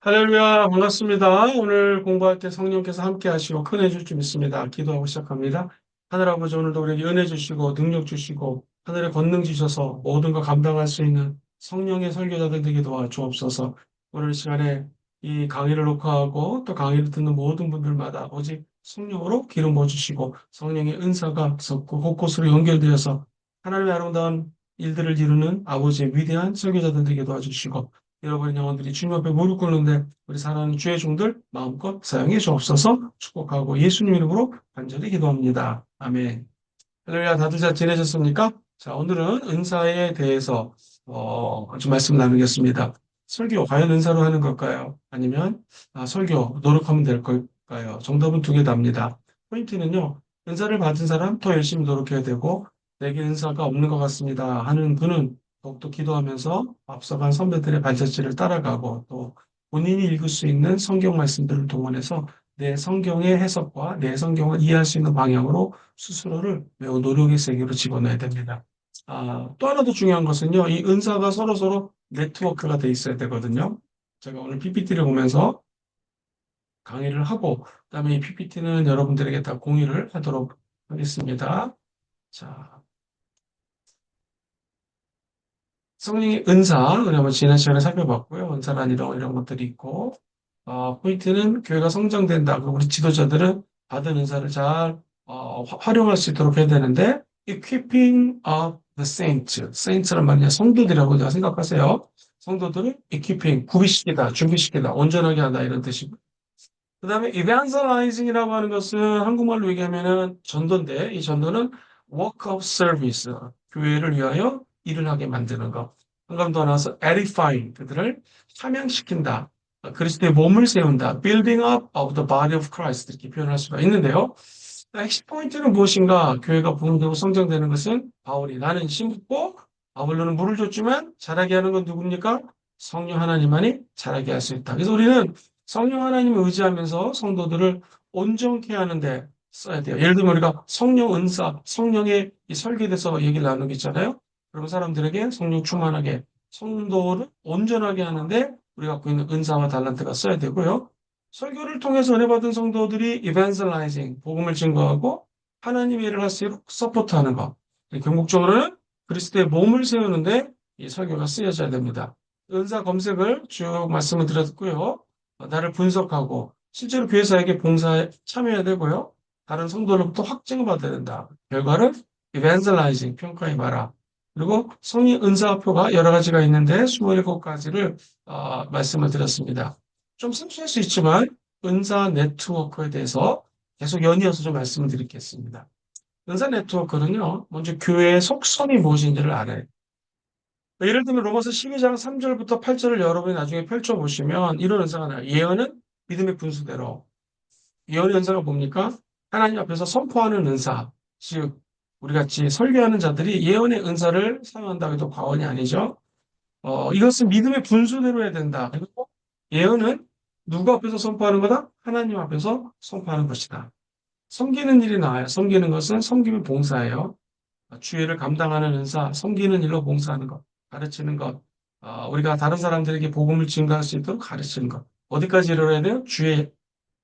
할렐루야, 반갑습니다. 오늘 공부할 때 성령께서 함께 하시고 큰 해 줄 줄 믿습니다. 기도하고 시작합니다. 하늘 아버지, 오늘도 우리에게 은혜 주시고 능력 주시고 하늘의 권능 주셔서 모든 걸 감당할 수 있는 성령의 설교자들 되게 도와주옵소서. 오늘 시간에 이 강의를 녹화하고 또 강의를 듣는 모든 분들마다 오직 성령으로 기름 부어주시고 성령의 은사가 섞고 곳곳으로 연결되어서 하나님의 아름다운 일들을 이루는 아버지의 위대한 설교자들 되게 도와주시고 여러분의 영혼들이 주님 앞에 무릎 꿇는데 우리 사랑하는 주의 종들 마음껏 사용해 주옵소서. 축복하고 예수님 이름으로 간절히 기도합니다. 아멘. 할렐루야, 다들 잘 지내셨습니까? 자, 오늘은 은사에 대해서 좀 말씀 나누겠습니다. 설교 과연 은사로 하는 걸까요? 아니면 설교 노력하면 될 걸까요? 정답은 두 개 답니다. 포인트는요, 은사를 받은 사람 더 열심히 노력해야 되고 내게 은사가 없는 것 같습니다 하는 분은 더욱더 기도하면서 앞서간 선배들의 발자취를 따라가고 또 본인이 읽을 수 있는 성경 말씀들을 동원해서 내 성경의 해석과 내 성경을 이해할 수 있는 방향으로 스스로를 매우 노력의 세계로 집어넣어야 됩니다. 또 하나 더 중요한 것은요, 이 은사가 서로서로 네트워크가 돼 있어야 되거든요. 제가 오늘 PPT를 보면서 강의를 하고, 그다음에 이 PPT는 여러분들에게 다 공유를 하도록 하겠습니다. 자, 성령의 은사, 우리 한번 지난 시간에 살펴봤고요. 은사란 이런 것들이 있고, 포인트는 교회가 성장된다. 그리고 우리 지도자들은 받은 은사를 잘 활용할 수 있도록 해야 되는데, equipping of the saints, saints란 말이냐, 성도들이라고 제가 생각하세요. 성도들을 equipping, 구비시키다, 준비시키다, 온전하게 하다 이런 뜻이고. 그 다음에 evangelizing이라고 하는 것은 한국말로 얘기하면은 전도인데, 이 전도는 work of service, 교회를 위하여 일을 하게 만드는 것. 한 번 더 나와서 edifying, 그들을 함양시킨다. 그리스도의 몸을 세운다. building up of the body of Christ 이렇게 표현할 수가 있는데요. 핵심 포인트는 무엇인가? 교회가 부흥되고 성장되는 것은 바울이 나는 심고 아볼로는 물을 줬지만 자라게 하는 건 누굽니까? 성령 하나님만이 자라게 할 수 있다. 그래서 우리는 성령 하나님을 의지하면서 성도들을 온전케 하는데 써야 돼요. 예를 들면 우리가 성령 은사, 성령의 이 설계에 대해서 얘기를 나누고 있잖아요. 그러면 사람들에게 성령 충만하게, 성도를 온전하게 하는데 우리가 갖고 있는 은사와 달란트가 써야 되고요. 설교를 통해서 은혜 받은 성도들이 evangelizing, 복음을 증거하고 하나님의 일을 할 수 있도록 서포트하는 것. 궁극적으로는 그리스도의 몸을 세우는데 이 설교가 쓰여져야 됩니다. 은사 검색을 쭉 말씀을 드렸고요. 나를 분석하고 실제로 교회 사역에 봉사에 참여해야 되고요. 다른 성도로부터 확증을 받아야 된다. 결과는 evangelizing, 평가해봐라. 그리고 성의 은사표가 여러 가지가 있는데 27가지를 말씀을 드렸습니다. 좀 생소할 수 있지만 은사 네트워크에 대해서 계속 연이어서 좀 말씀을 드리겠습니다. 은사 네트워크는요, 먼저 교회의 속성이 무엇인지를 알아야 돼요. 예를 들면 로마서 12장 3절부터 8절을 여러분이 나중에 펼쳐보시면 이런 은사가 나와요. 예언은 믿음의 분수대로. 예언의 은사가 뭡니까? 하나님 앞에서 선포하는 은사. 즉, 우리 같이 설교하는 자들이 예언의 은사를 사용한다고 해도 과언이 아니죠. 이것은 믿음의 분수대로 해야 된다. 그리고 예언은 누구 앞에서 선포하는 거다? 하나님 앞에서 선포하는 것이다. 섬기는 일이 나와요. 섬기는 것은 섬김의 봉사예요. 주의를 감당하는 은사, 섬기는 일로 봉사하는 것, 가르치는 것, 우리가 다른 사람들에게 복음을 증가할 수 있도록 가르치는 것. 어디까지 이르러야 돼요? 주의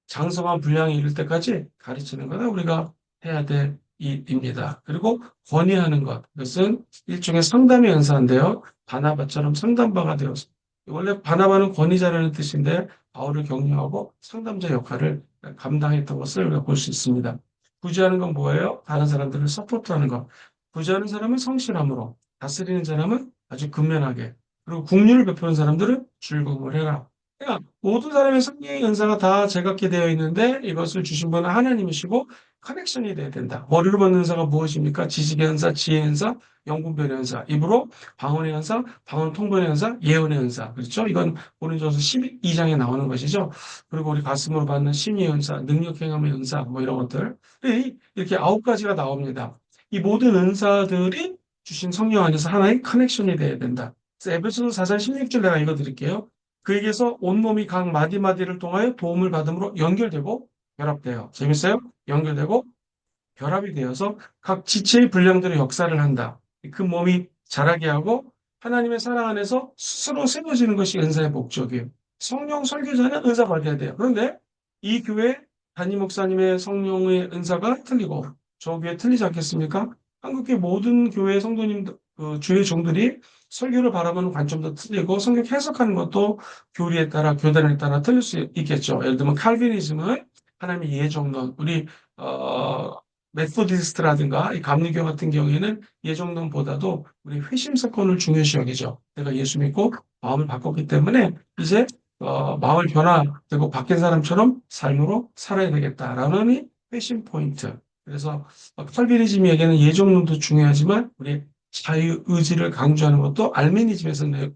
장성한 분량에 이를 때까지 가르치는 거다 우리가 해야 될 일입니다. 그리고 권위하는 것. 이것은 일종의 상담의 은사인데요. 바나바처럼 상담바가 되어서 원래 바나바는 권위자라는 뜻인데 바울을 격려하고 상담자 역할을 감당했던 것을 우리가 볼 수 있습니다. 구제하는 건 뭐예요? 다른 사람들을 서포트하는 것. 구제하는 사람은 성실함으로, 다스리는 사람은 아주 근면하게, 그리고 국률을 베푸는 사람들은 즐거움을 해라. 그러니까 모든 사람의 성령의 은사가 다 제각기 되어 있는데 이것을 주신 분은 하나님이시고 커넥션이 돼야 된다. 머리로 받는 은사가 무엇입니까? 지식의 은사, 지혜의 은사, 영분별의 은사, 입으로 방언의 은사, 방언 통번의 은사, 예언의 은사. 그렇죠? 이건 고린도서 12장에 나오는 것이죠. 그리고 우리 가슴으로 받는 심의의 은사, 능력 행함의 은사, 뭐 이런 것들. 이렇게 9가지가 나옵니다. 이 모든 은사들이 주신 성령 안에서 하나의 커넥션이 돼야 된다. 그래서 에베소서 4장 16절 내가 읽어드릴게요. 그에게서 온몸이 각 마디마디를 통하여 도움을 받음으로 연결되고 결합돼요. 재밌어요? 연결되고 결합이 되어서 각 지체의 분량대로 역사를 한다. 그 몸이 자라게 하고 하나님의 사랑 안에서 스스로 세워지는 것이 은사의 목적이에요. 성령 설교자는 은사 받아야 돼요. 그런데 이 교회 담임 목사님의 성령의 은사가 틀리고 저 교회 틀리지 않겠습니까? 한국의 모든 교회 성도님들, 그 주의 종들이 설교를 바라보는 관점도 틀리고 성경 해석하는 것도 교리에 따라 교단에 따라 틀릴 수 있겠죠. 예를 들면 칼비니즘은 하나님의 예정론, 우리 메소디스트라든가 이 감리교 같은 경우에는 예정론보다도 우리 회심 사건을 중요시 여기죠. 내가 예수 믿고 마음을 바꿨기 때문에 이제 마음을 변화되고 바뀐 사람처럼 삶으로 살아야 되겠다라는 이 회심 포인트. 그래서 칼비니즘에게는 예정론도 중요하지만 우리 자유의지를 강조하는 것도 알미니안주의에서는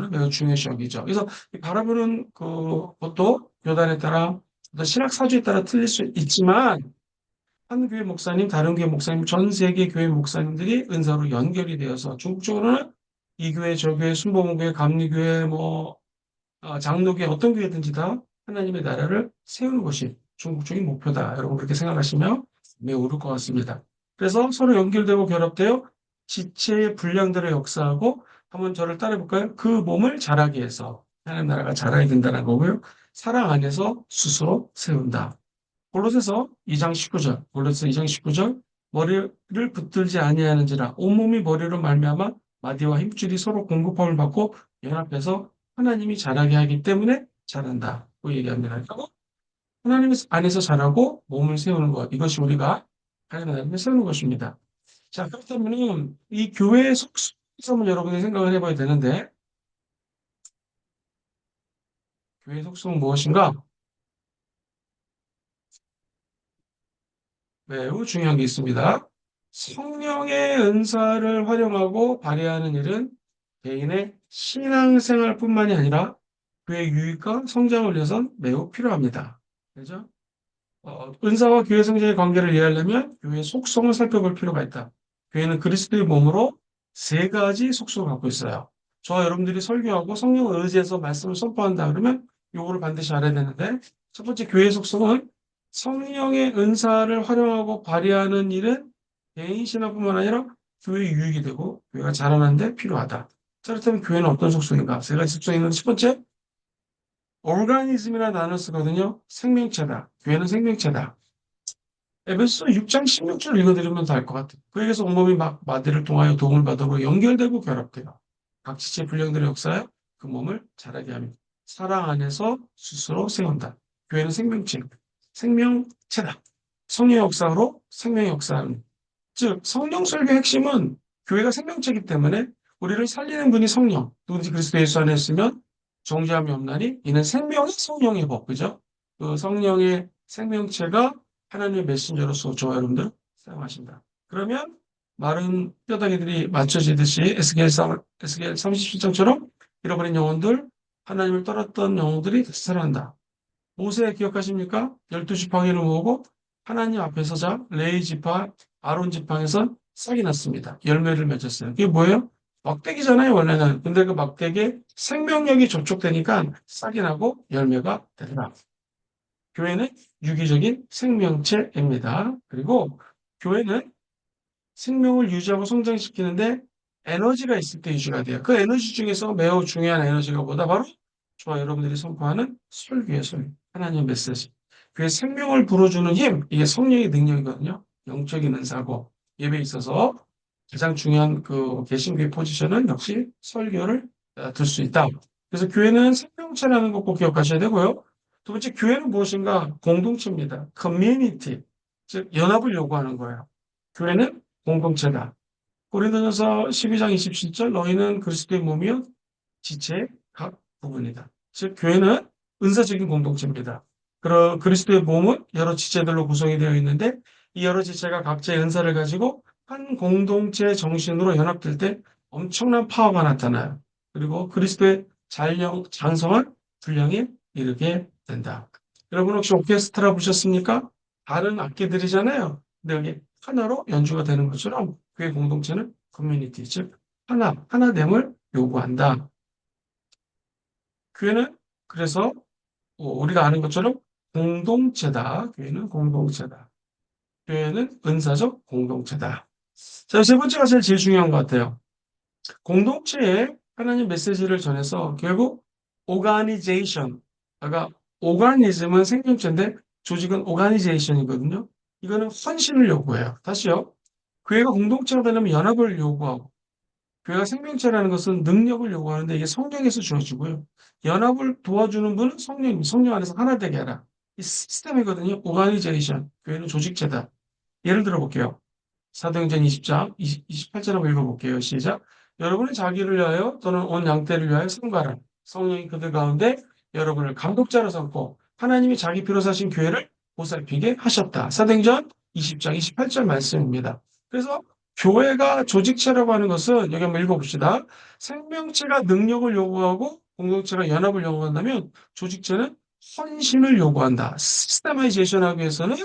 매우 중요시 여기죠. 그래서 이 바라보는 것도 교단에 따라 어떤 신학 사주에 따라 틀릴 수 있지만 한 교회 목사님, 다른 교회 목사님, 전 세계 교회 목사님들이 은사로 연결이 되어서 중국적으로는 이 교회, 저 교회, 순복음교회, 감리교회, 장로교회 어떤 교회든지 다 하나님의 나라를 세우는 것이 중국적인 목표다. 여러분 그렇게 생각하시면 매우 옳을 것 같습니다. 그래서 서로 연결되고 결합되어 지체의 분량들을 역사하고 한번 저를 따라해 볼까요? 그 몸을 자라게 해서 하나님 나라가 자라야 된다는 거고요. 사랑 안에서 스스로 세운다. 골로새서 2장 19절, 골로새 2장 19절, 머리를 붙들지 아니하는지라 온몸이 머리로 말미암아 마디와 힘줄이 서로 공급함을 받고 연합해서 하나님이 자라게 하기 때문에 자란다. 고 얘기합니다. 하나님 안에서 자라고 몸을 세우는 것, 이것이 우리가 하나님 안에서 세우는 것입니다. 자, 그렇다면 이 교회의 속성을 한번 여러분이 생각을 해봐야 되는데, 교회의 속성은 무엇인가? 매우 중요한 게 있습니다. 성령의 은사를 활용하고 발휘하는 일은 개인의 신앙생활뿐만이 아니라 그의 유익과 성장을 위해선 매우 필요합니다. 그죠? 은사와 교회 성장의 관계를 이해하려면 교회의 속성을 살펴볼 필요가 있다. 교회는 그리스도의 몸으로 세 가지 속성을 갖고 있어요. 저와 여러분들이 설교하고 성령을 의지해서 말씀을 선포한다 그러면 요거를 반드시 알아야 되는데 첫 번째 교회의 속성은 성령의 은사를 활용하고 발휘하는 일은 개인 신앙뿐만 아니라 교회의 유익이 되고 교회가 자라는 데 필요하다. 자, 그렇다면 교회는 어떤 속성인가? 세 가지 속성이 있는데 첫 번째, 오르가니즘이라는 단어를 쓰거든요. 생명체다. 교회는 생명체다. 에베소 6장 16절 읽어드리면 더 알 것 같아요. 그에게서 온몸이 막 마디를 통하여 도움을 받으로 연결되고 결합돼요. 각 지체 분량들의 역사에 그 몸을 자라게 하며 사랑 안에서 스스로 세운다. 교회는 생명체, 생명체다. 성령의 역사로 생명의 역사하는. 즉 성령 설교의 핵심은 교회가 생명체이기 때문에 우리를 살리는 분이 성령, 누구든지 그리스도 예수 안에 있으면 정죄함이 없나니 이는 생명이 성령의 법, 그죠? 그 성령의 생명체가 하나님의 메신저로서 저와 여러분들 사용하신다. 그러면 마른 뼈다귀들이 맞춰지듯이 에스겔 37장처럼 잃어버린 영혼들, 하나님을 떠났던 영혼들이 다시 살아난다. 모세 기억하십니까? 12지팡이를 모으고 하나님 앞에 서자 레위 지파, 아론 지팡에서 싹이 났습니다. 열매를 맺었어요. 그게 뭐예요? 막대기잖아요, 원래는. 근데 그 막대기에 생명력이 접촉되니까 싹이 나고 열매가 되더라. 교회는 유기적인 생명체입니다. 그리고 교회는 생명을 유지하고 성장시키는데 에너지가 있을 때 유지가 돼요. 그 에너지 중에서 매우 중요한 에너지가 뭐다? 바로 저와 여러분들이 선포하는 설교의 설, 하나님의 메시지. 그의 생명을 불어주는 힘, 이게 성령의 능력이거든요. 영적인 은사고 예배에 있어서 가장 중요한 그 개신교의 포지션은 역시 설교를 들 수 있다. 그래서 교회는 생명체라는 것 꼭 기억하셔야 되고요. 두 번째, 교회는 무엇인가? 공동체입니다. 커뮤니티, 즉 연합을 요구하는 거예요. 교회는 공동체다. 고린도전서 12장 27절 너희는 그리스도의 몸이요 지체의 각 부분이다. 즉 교회는 은사적인 공동체입니다. 그리스도의 몸은 여러 지체들로 구성이 되어 있는데 이 여러 지체가 각자의 은사를 가지고 한 공동체 정신으로 연합될 때 엄청난 파워가 나타나요. 그리고 그리스도의 장성한 분량에 이르게 된다. 여러분 혹시 오케스트라 보셨습니까? 다른 악기들이잖아요. 근데 여기 하나로 연주가 되는 것처럼 교회 공동체는 커뮤니티, 즉 하나됨을 요구한다. 교회는 그래서 우리가 아는 것처럼 공동체다. 교회는 공동체다. 교회는 은사적 공동체다. 자, 세 번째가 제일 중요한 것 같아요. 공동체에 하나님 메시지를 전해서 결국 organization. 아까 organism은 생명체인데 조직은 organization이거든요. 이거는 헌신을 요구해요. 다시요. 교회가 공동체가 되려면 연합을 요구하고 교회가 생명체라는 것은 능력을 요구하는데 이게 성령에서 주어지고요. 연합을 도와주는 분은 성령입니다. 성령 안에서 하나 되게 하라. 이 시스템이거든요. 오가니제이션. 교회는 조직체다. 예를 들어 볼게요. 사도행전 20장 28절 한번 읽어볼게요. 시작. 여러분은 자기를 위하여 또는 온 양떼를 위하여 삼가라. 성령이 그들 가운데 여러분을 감독자로 삼고 하나님이 자기 피로 사신 교회를 보살피게 하셨다. 사도행전 20장 28절 말씀입니다. 그래서 교회가 조직체라고 하는 것은 여기 한번 읽어봅시다. 생명체가 능력을 요구하고 공동체가 연합을 요구한다면 조직체는 헌신을 요구한다. 시스테마이제이션 하기 위해서는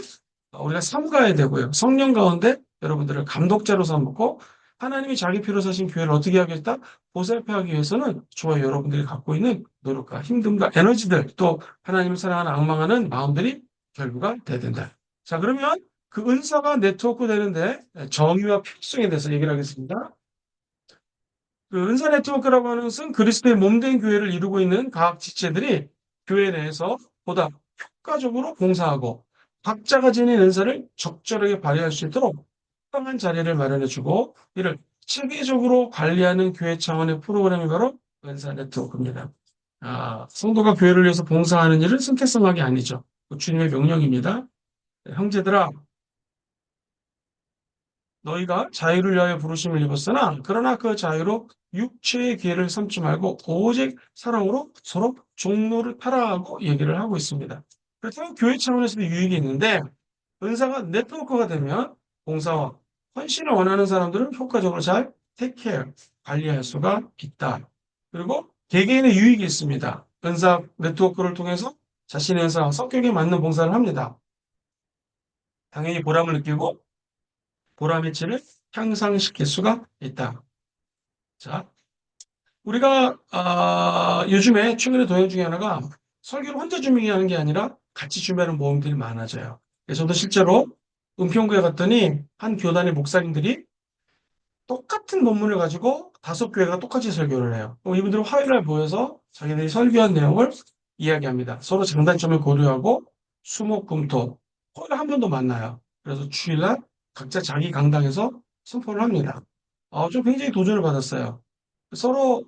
우리가 삼가야 되고요. 성령 가운데 여러분들을 감독자로 삼고 하나님이 자기 피로 사신 교회를 어떻게 하겠다? 보살펴하기 위해서는 저와 여러분들이 갖고 있는 노력과 힘듦과 에너지들 또 하나님을 사랑하는 악망하는 마음들이 결부가 돼야 된다. 자, 그러면 그 은사가 네트워크 되는데 정의와 필요성에 대해서 얘기를 하겠습니다. 그 은사 네트워크라고 하는 것은 그리스도의 몸된 교회를 이루고 있는 각 지체들이 교회 내에서 보다 효과적으로 봉사하고 각자가 지닌 은사를 적절하게 발휘할 수 있도록 적당한 자리를 마련해주고 이를 체계적으로 관리하는 교회 차원의 프로그램이 바로 은사 네트워크입니다. 성도가 교회를 위해서 봉사하는 일은 선택성학이 아니죠. 그 주님의 명령입니다. 형제들아, 너희가 자유를 위하여 부르심을 입었으나 그러나 그 자유로 육체의 기회를 삼지 말고 오직 사랑으로 서로 종로를 타라고 얘기를 하고 있습니다. 그렇다면 교회 차원에서도 유익이 있는데 은사가 네트워크가 되면 봉사와 헌신을 원하는 사람들은 효과적으로 잘 테이크케어, 관리할 수가 있다. 그리고 개개인의 유익이 있습니다. 은사 네트워크를 통해서 자신의 은사, 성격에 맞는 봉사를 합니다. 당연히 보람을 느끼고 보람의 질을 향상시킬 수가 있다. 자, 우리가 요즘에 최근에 동행 중에 하나가 설교를 혼자 준비하는 게 아니라 같이 준비하는 모임들이 많아져요. 그래서 저도 실제로 은평구에 갔더니 한 교단의 목사님들이 똑같은 본문을 가지고 다섯 교회가 똑같이 설교를 해요. 그럼 이분들은 화요일날 모여서 자기들이 설교한 내용을 이야기합니다. 서로 장단점을 고려하고 수목금토 거의 한 번도 만나요. 그래서 주일날 각자 자기 강당에서 선포를 합니다. 좀 굉장히 도전을 받았어요. 서로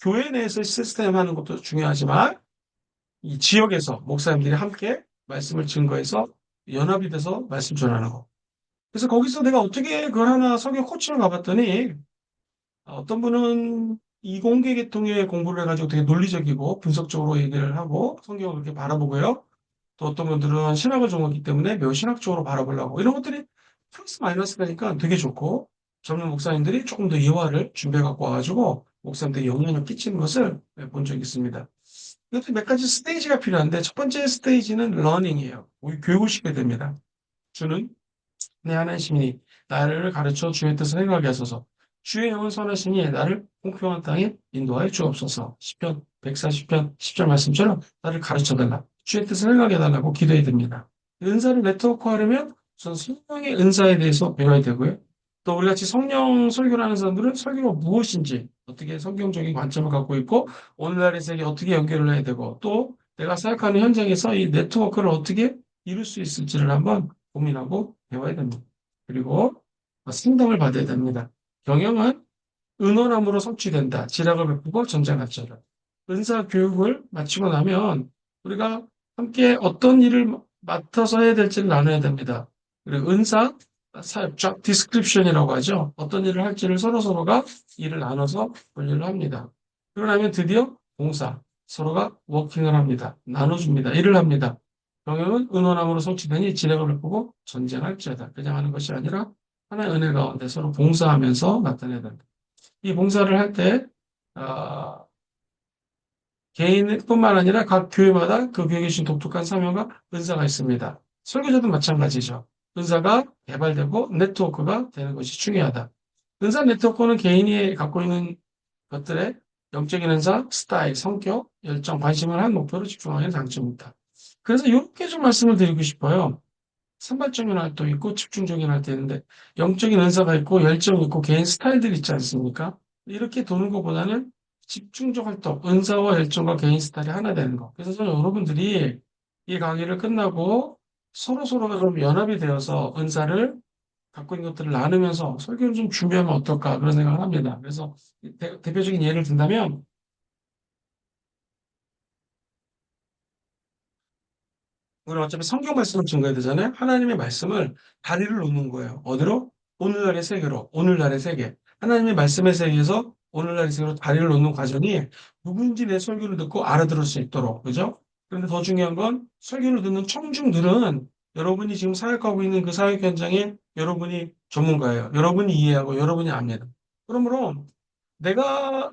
교회 내에서 시스템 하는 것도 중요하지만 이 지역에서 목사님들이 함께 말씀을 증거해서 연합이 돼서 말씀 전하는 거. 그래서 거기서 내가 어떻게 그걸 하나 성경 코칭을 가봤더니 어떤 분은 이공계 계통의 공부를 해가지고 되게 논리적이고 분석적으로 얘기를 하고 성경을 그렇게 바라보고요. 또 어떤 분들은 신학을 전공했기 때문에 매우 신학적으로 바라보려고 이런 것들이 플러스 마이너스가니까 되게 좋고 젊은 목사님들이 조금 더 이화를 준비해 갖고 와가지고 목사님들이 영향을 끼치는 것을 본 적이 있습니다. 이것도 몇 가지 스테이지가 필요한데 첫 번째 스테이지는 러닝이에요. 우리 교육을 시켜야 됩니다. 주는 내 하나의 시민이 나를 가르쳐 주의 뜻을 행하게 하소서. 주의 영은 선하시니 나를 공평한 땅에 인도하여 주옵소서. 시편 140편 10절 말씀처럼 나를 가르쳐 달라. 주의 뜻을 행하게 해달라고 기도해야 됩니다. 은사를 네트워크하려면 우선 성령의 은사에 대해서 배워야 되고요. 또 우리 같이 성령 설교를 하는 사람들은 설교가 무엇인지 어떻게 성경적인 관점을 갖고 있고 오늘날의 세계에 어떻게 연결을 해야 되고 또 내가 생각하는 현장에서 이 네트워크를 어떻게 이룰 수 있을지를 한번 고민하고 배워야 됩니다. 그리고 상담을 받아야 됩니다. 경영은 은원함으로 성취된다. 지략을 베푸고 전쟁할지어다. 은사 교육을 마치고 나면 우리가 함께 어떤 일을 맡아서 해야 될지를 나눠야 됩니다. 그리고 은사 사역, job description이라고 하죠. 어떤 일을 할지를 서로서로가 일을 나눠서 분류를 합니다. 그러고 나면 드디어 봉사, 서로가 워킹을 합니다. 나눠줍니다. 일을 합니다. 경영은 은원함으로 성취되니 지략을 베푸고 전쟁할지어다. 그냥 하는 것이 아니라 하나의 은혜 가운데 서로 봉사하면서 나타내야 된다. 이 봉사를 할 때, 아, 개인뿐만 아니라 각 교회마다 그 교회에 주신 독특한 사명과 은사가 있습니다. 설교자도 마찬가지죠. 은사가 개발되고 네트워크가 되는 것이 중요하다. 은사 네트워크는 개인이 갖고 있는 것들의 영적인 은사, 스타일, 성격, 열정, 관심을 한 목표로 집중하는 장점입니다. 그래서 이렇게 좀 말씀을 드리고 싶어요. 산발적인 활동이 있고 집중적인 활동이 있는데 영적인 은사가 있고 열정이 있고 개인 스타일들이 있지 않습니까? 이렇게 도는 것보다는 집중적 활동, 은사와 열정과 개인 스타일이 하나 되는 거. 그래서 저는 여러분들이 이 강의를 끝나고 서로서로가 좀 연합이 되어서 은사를 갖고 있는 것들을 나누면서 설교를 좀 준비하면 어떨까 그런 생각을 합니다. 그래서 대표적인 예를 든다면 우리 어차피 성경 말씀을 증거해야 되잖아요. 하나님의 말씀을 다리를 놓는 거예요. 어디로? 오늘날의 세계로. 오늘날의 세계. 하나님의 말씀의 세계에서 오늘날의 세계로 다리를 놓는 과정이 누구인지 내 설교를 듣고 알아들을 수 있도록. 그죠? 그런데 더 중요한 건 설교를 듣는 청중들은 여러분이 지금 사역하고 있는 그 사역 현장에 여러분이 전문가예요. 여러분이 이해하고 여러분이 압니다. 그러므로 내가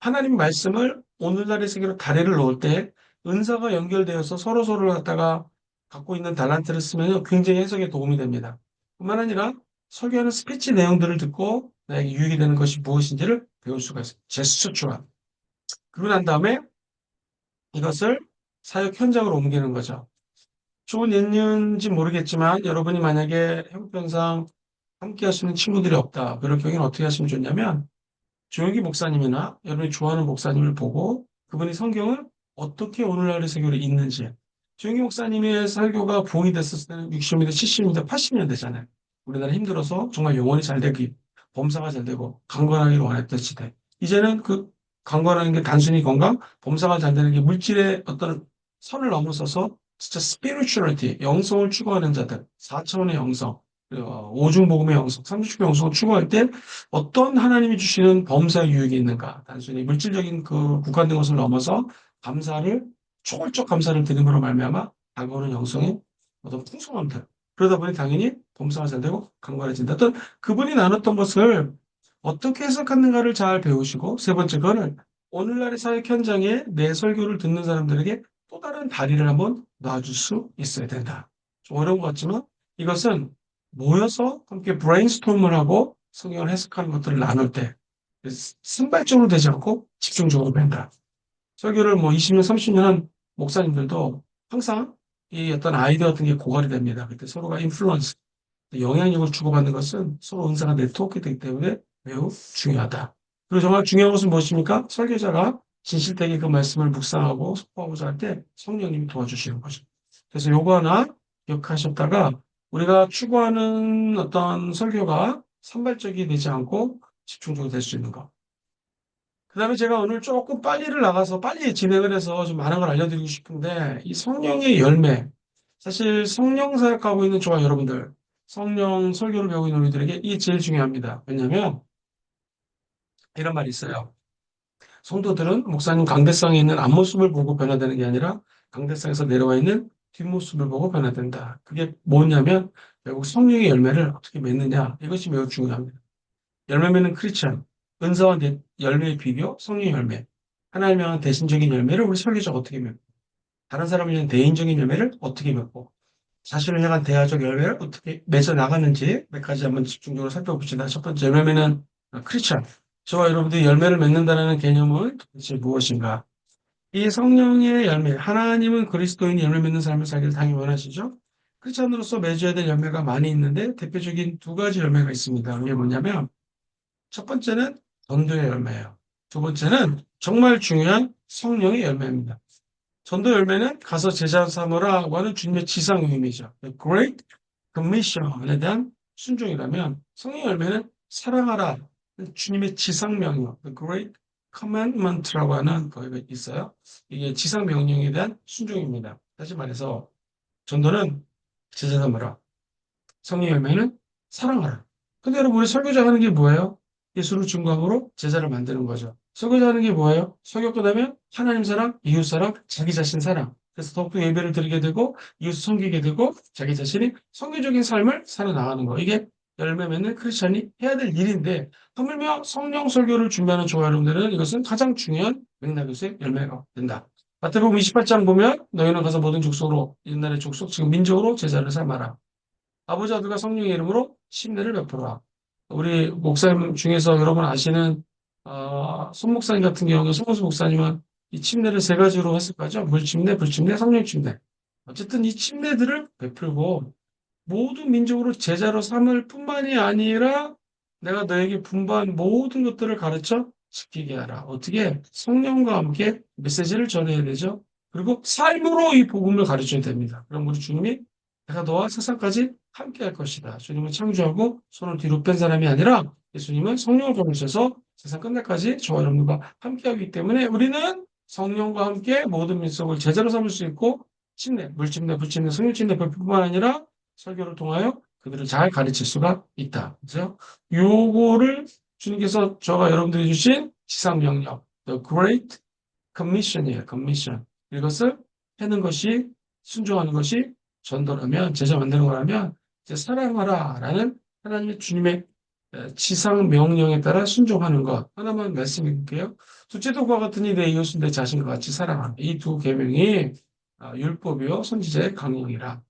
하나님 말씀을 오늘날의 세계로 다리를 놓을 때 은사가 연결되어서 서로서로를 갖다가 갖고 있는 달란트를 쓰면 굉장히 해석에 도움이 됩니다. 뿐만 아니라 설교하는 스피치 내용들을 듣고 나에게 유익이 되는 것이 무엇인지를 배울 수가 있어요. 제스처 초안. 그러고 난 다음에 이것을 사역 현장으로 옮기는 거죠. 좋은 예인지 모르겠지만 여러분이 만약에 형편상 함께 할 수 있는 친구들이 없다. 그럴 경우에는 어떻게 하시면 좋냐면 조용기 목사님이나 여러분이 좋아하는 목사님을 보고 그분이 성경을 어떻게 오늘날의 세계로 읽는지. 조용기 목사님의 설교가 부흥이 됐었을 때는 60년대, 70년대, 80년대잖아요. 우리나라 힘들어서 정말 영혼이 잘 되기, 범사가 잘 되고 강건하기를 원했던 시대. 이제는 그 강건하는 게 단순히 건강, 범사가 잘 되는 게 물질의 어떤 선을 넘어서서 진짜 스피리추얼리티, 영성을 추구하는 자들, 4차원의 영성, 오중복음의 영성, 삼주축의 영성을 추구할 때 어떤 하나님이 주시는 범사의 유익이 있는가? 단순히 물질적인 그 국한된 것을 넘어서 감사를 초월적 감사를 드림으로 말미암아 다가오는 영성의 어떤 풍성함들. 그러다 보니 당연히 범사가 잘 되고 강건해진다. 또 그분이 나눴던 것을 어떻게 해석하는가를 잘 배우시고 세 번째 거는 오늘날의 사회 현장에 내 설교를 듣는 사람들에게 또 다른 다리를 한번 놔줄 수 있어야 된다. 좀 어려운 것 같지만 이것은 모여서 함께 브레인스토밍을 하고 성경을 해석하는 것들을 나눌 때 순발적으로 되지 않고 집중적으로 된다. 설교를 뭐 20년, 30년 한 목사님들도 항상 이 어떤 아이디어 같은 게 고갈이 됩니다. 그때 서로가 인플루언스, 영향력을 주고받는 것은 서로 은사가 네트워크이기 때문에 매우 중요하다. 그리고 정말 중요한 것은 무엇입니까? 설교자가 진실되게 그 말씀을 묵상하고 소화하고자 할 때 성령님이 도와주시는 거죠. 그래서 요거 하나 기억하셨다가 우리가 추구하는 어떤 설교가 산발적이 되지 않고 집중적으로 될 수 있는 것. 그 다음에 제가 오늘 조금 빨리를 나가서 빨리 진행을 해서 좀 많은 걸 알려드리고 싶은데, 이 성령의 열매. 사실 성령 사역하고 있는 저와 여러분들, 성령 설교를 배우고 있는 우리들에게 이게 제일 중요합니다. 왜냐하면 이런 말이 있어요. 성도들은 목사님 강대상에 있는 앞모습을 보고 변화되는 게 아니라 강대상에서 내려와 있는 뒷모습을 보고 변화된다. 그게 뭐냐면 결국 성령의 열매를 어떻게 맺느냐. 이것이 매우 중요합니다. 열매 맺는 크리스찬, 은사와 열매의 비교, 성령의 열매. 하나님을 향한 대신적인 열매를 우리 설계자가 어떻게 맺고, 다른 사람을 향한 대인적인 열매를 어떻게 맺고, 자신을 향한 대화적 열매를 어떻게 맺어 나가는지 몇 가지 한번 집중적으로 살펴봅시다. 첫 번째, 열매는 크리스찬. 저와 여러분들이 열매를 맺는다는 개념은 도대체 무엇인가? 이 성령의 열매, 하나님은 그리스도인이 열매 맺는 삶을 살기를 당연히 원하시죠? 크리스찬으로서 맺어야 될 열매가 많이 있는데 대표적인 두 가지 열매가 있습니다. 그게 뭐냐면 첫 번째는 전도의 열매예요. 두 번째는 정말 중요한 성령의 열매입니다. 전도 열매는 가서 제자 삼으라고 하는 주님의 지상의미죠. The Great Commission에 대한 순종이라면 성령 열매는 사랑하라 주님의 지상명령 The Great Commandment라고 하는 거가 있어요. 이게 지상명령에 대한 순종입니다. 다시 말해서 전도는 제자 삼으라. 성령 열매는 사랑하라. 근데 여러분 우리 설교자 하는 게 뭐예요? 예수를 증거함으로 제자를 만드는 거죠. 설교자 하는 게 뭐예요? 설교 끝나면 하나님 사랑, 이웃 사랑, 자기 자신 사랑. 그래서 더욱더 예배를 드리게 되고 이웃을 섬기게 되고 자기 자신이 성교적인 삶을 살아나가는 거. 이게 열매 맺는 크리스찬이 해야 될 일인데 하물며 성령 설교를 준비하는 저와 여러분들은 이것은 가장 중요한 맥락에서의 열매가 된다. 마태복음 28장 보면 너희는 가서 모든 족속으로 옛날의 족속 지금 민족으로 제자를 삼아라. 아버지 아들과 성령의 이름으로 침례를 베풀어라. 우리 목사님 중에서 여러분 아시는 손 목사님 같은 경우는 손문수 목사님은 이 침례를 세 가지로 했을 거죠. 물침례, 불침례, 성령 침례. 어쨌든 이 침례들을 베풀고 모든 민족으로 제자로 삼을 뿐만이 아니라 내가 너에게 분부한 모든 것들을 가르쳐 시키게 하라. 어떻게? 성령과 함께 메시지를 전해야 되죠. 그리고 삶으로 이 복음을 가르쳐야 됩니다. 그럼 우리 주님이 내가 너와 세상까지 함께 할 것이다. 주님은 창조하고 손을 뒤로 뺀 사람이 아니라 예수님은 성령을 보내셔서 세상 끝날까지 저와 여러분과 함께 하기 때문에 우리는 성령과 함께 모든 민족을 제자로 삼을 수 있고 침례, 물침례, 부침례, 성령침례 별뿐만 아니라 설교를 통하여 그들을 잘 가르칠 수가 있다. 그죠? 요거를 주님께서 저가 여러분들이 주신 지상명령, The Great Commission이에요. Commission. 이것을 하는 것이, 순종하는 것이 전도라면, 제자 만드는 거라면, 이제 사랑하라라는 하나님의 주님의 지상명령에 따라 순종하는 것. 하나만 말씀드릴게요. 둘째도 그와 같으니 내 이웃은 내 자신과 같이 사랑하라. 이 두 계명이 율법이요 선지자의 강령이라.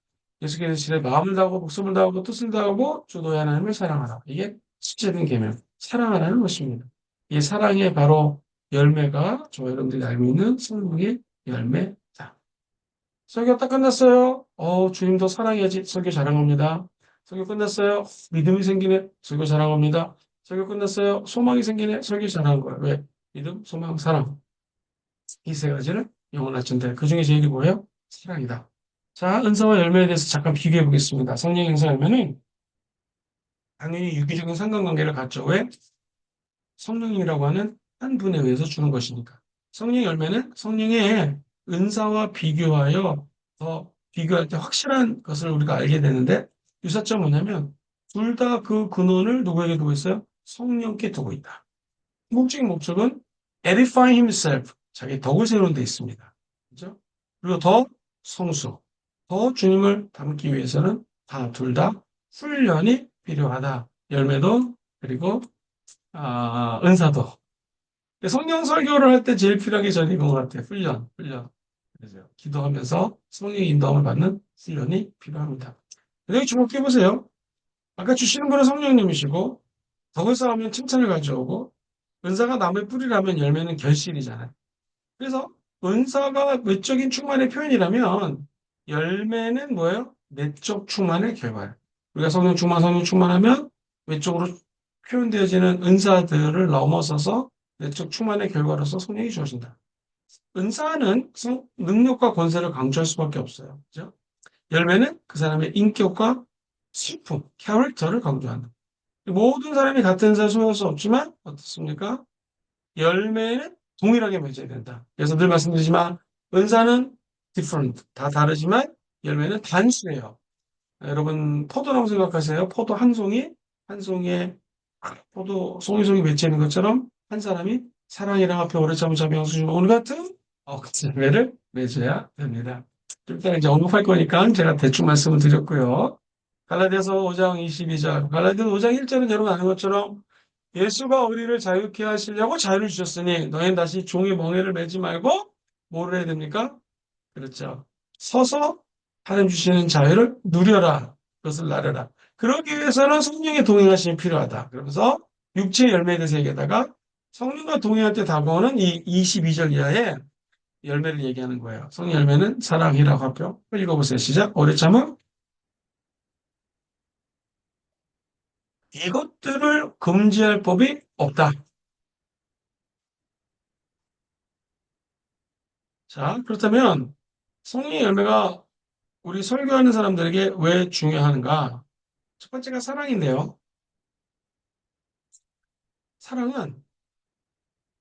예수께서 시대 마음을 다하고 목숨을 다하고 뜻을 다하고 주 너의 하나님을 사랑하라. 이게 실제된 계명, 사랑하라는 것입니다. 이 사랑의 바로 열매가 저 여러분들이 알고 있는 성령의 열매다. 설교 딱 끝났어요. 주님도 사랑해야지. 설교 자랑합니다. 설교 끝났어요. 믿음이 생기네. 설교 자랑합니다. 설교 끝났어요. 소망이 생기네. 설교 자랑한 거예요. 왜? 믿음, 소망, 사랑. 이 세 가지를 영원할 텐데 그 중에 제일이 뭐예요? 사랑이다. 자, 은사와 열매에 대해서 잠깐 비교해 보겠습니다. 성령 은사 열매는 당연히 유기적인 상관관계를 갖죠. 왜? 성령이라고 하는 한 분에 의해서 주는 것이니까. 성령 열매는 성령의 은사와 비교하여 더 비교할 때 확실한 것을 우리가 알게 되는데 유사점 뭐냐면 둘 다 그 근원을 누구에게 두고 있어요? 성령께 두고 있다. 궁극적인 목적은 edify himself, 자기 덕을 세우는 데 있습니다. 그죠? 그리고 더 성수, 더 주님을 닮기 위해서는 다 둘 다 훈련이 필요하다. 열매도 그리고 은사도. 성령 설교를 할 때 제일 필요한 게 저는 이건 것 같아요. 훈련, 훈련. 그래서 기도하면서 성령의 인도함을 받는 훈련이 필요합니다. 여기 주목해 보세요. 아까 주시는 분은 성령님이시고 덕을 쌓으면 칭찬을 가져오고 은사가 남의 뿌리라면 열매는 결실이잖아요. 그래서 은사가 외적인 충만의 표현이라면 열매는 뭐예요? 내적 충만의 결과예요. 우리가 성령 충만하면 외적으로 표현되어지는 은사들을 넘어서서 내적 충만의 결과로서 성령이 주어진다. 은사는 능력과 권세를 강조할 수밖에 없어요. 그죠? 열매는 그 사람의 인격과 슬픔, 캐릭터를 강조한다. 모든 사람이 같은 은사를 소유할 수 없지만 어떻습니까? 열매는 동일하게 맺어야 된다. 그래서 늘 말씀드리지만 은사는 different, 다 다르지만 열매는 단수예요. 여러분 포도라고 생각하세요. 포도 한 송이에 포도 송이송이 맺혀 있는 것처럼 한 사람이 사랑이랑 앞에 오래 참은 자비 영수증 오늘 같은 그 열매를 맺어야 됩니다. 좀 이따 이제 언급할 거니까 제가 대충 말씀을 드렸고요. 갈라디아서 5장 22절, 갈라디아서 5장 1절은 여러분 아는 것처럼 예수가 우리를 자유케 하시려고 자유를 주셨으니 너희는 다시 종의 멍에를 매지 말고 뭐를 해야 됩니까? 그렇죠. 서서 하나님 주시는 자유를 누려라. 그것을 나려라. 그러기 위해서는 성령의 동행하심이 필요하다. 그러면서 육체의 열매에 대해서 얘기하다가 성령과 동행할 때 다가오는 이 22절 이하의 열매를 얘기하는 거예요. 성령 열매는 사랑이라고 하죠. 읽어보세요. 시작. 오래 참음. 이것들을 금지할 법이 없다. 자, 그렇다면 성령의 열매가 우리 설교하는 사람들에게 왜 중요한가? 첫 번째가 사랑인데요. 사랑은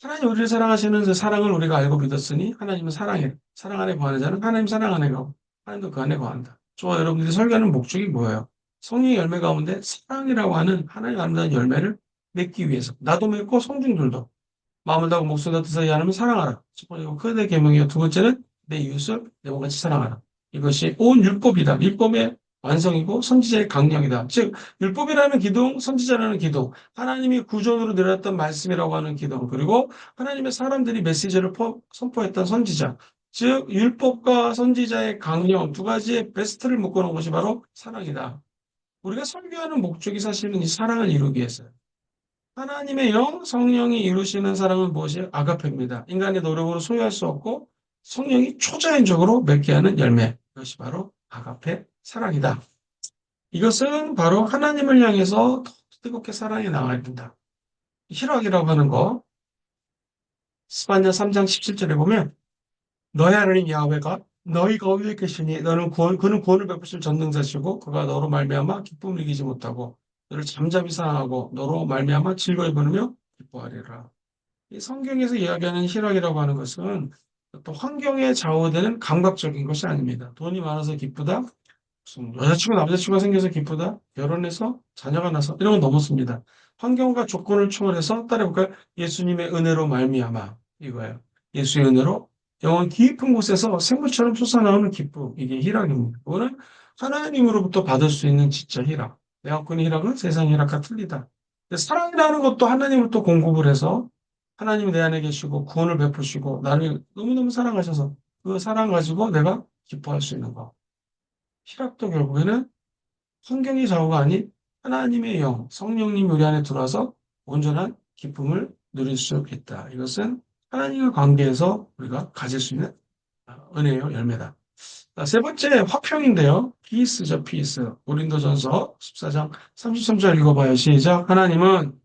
하나님 우리를 사랑하시는 그 사랑을 우리가 알고 믿었으니 하나님은 사랑해. 사랑 안에 거하는 자는 하나님 사랑 안에 거하고 하나님도 그 안에 거한다. 저와 여러분들이 설교하는 목적이 뭐예요? 성령의 열매 가운데 사랑이라고 하는 하나님 아름다운 열매를 맺기 위해서 나도 맺고 성중들도 마음을 다하고 목숨을 다하고 뜻하지 않으면 사랑하라. 첫 번째가 크게 계명이요. 두 번째는 내 이웃을 내 몸같이 사랑하라. 이것이 온 율법이다. 율법의 완성이고 선지자의 강령이다. 즉 율법이라는 기둥, 선지자라는 기둥, 하나님이 구존으로 내렸던 말씀이라고 하는 기둥, 그리고 하나님의 사람들이 메시지를 선포했던 선지자. 즉 율법과 선지자의 강령 두 가지의 베스트를 묶어놓은 것이 바로 사랑이다. 우리가 설교하는 목적이 사실은 이 사랑을 이루기 위해서요. 하나님의 영, 성령이 이루시는 사랑은 무엇이에요? 아가페입니다. 인간의 노력으로 소유할 수 없고 성령이 초자연적으로 맺게 하는 열매. 이것이 바로 아가페 사랑이다. 이것은 바로 하나님을 향해서 더 뜨겁게 사랑해 나가야 된다. 희락이라고 하는 거, 스파냐 3장 17절에 보면 너의 하나님 야훼가 너희 거위에 계시니 너는 그는 구원을 베푸실 전능자시고 그가 너로 말미암아 기쁨을 이기지 못하고 너를 잠잠히 사랑하고 너로 말미암아 즐거이 부르며 기뻐하리라. 이 성경에서 이야기하는 희락이라고 하는 것은 또 환경에 좌우되는 감각적인 것이 아닙니다. 돈이 많아서 기쁘다, 무슨 여자친구, 남자친구가 생겨서 기쁘다, 결혼해서 자녀가 나서 이런 건 넘었습니다. 환경과 조건을 초월해서 따라해볼까요? 예수님의 은혜로 말미암아 이거예요. 예수의 은혜로 영원 깊은 곳에서 생물처럼 솟아나오는 기쁨, 이게 희락입니다. 그거는 하나님으로부터 받을 수 있는 진짜 희락. 내 갖고 있는 희락은 세상 희락과 틀리다. 근데 사랑이라는 것도 하나님으로부터 공급을 해서 하나님이 내 안에 계시고 구원을 베푸시고 나를 너무너무 사랑하셔서 그 사랑 가지고 내가 기뻐할 수 있는 거. 희락도 결국에는 환경의 좌우가 아닌 하나님의 영, 성령님 우리 안에 들어와서 온전한 기쁨을 누릴 수 있다. 이것은 하나님과 관계에서 우리가 가질 수 있는 은혜의 열매다. 자, 세 번째 화평인데요. 피스죠, 피스. 고린도전서 14장 33절 읽어봐요. 시작. 하나님은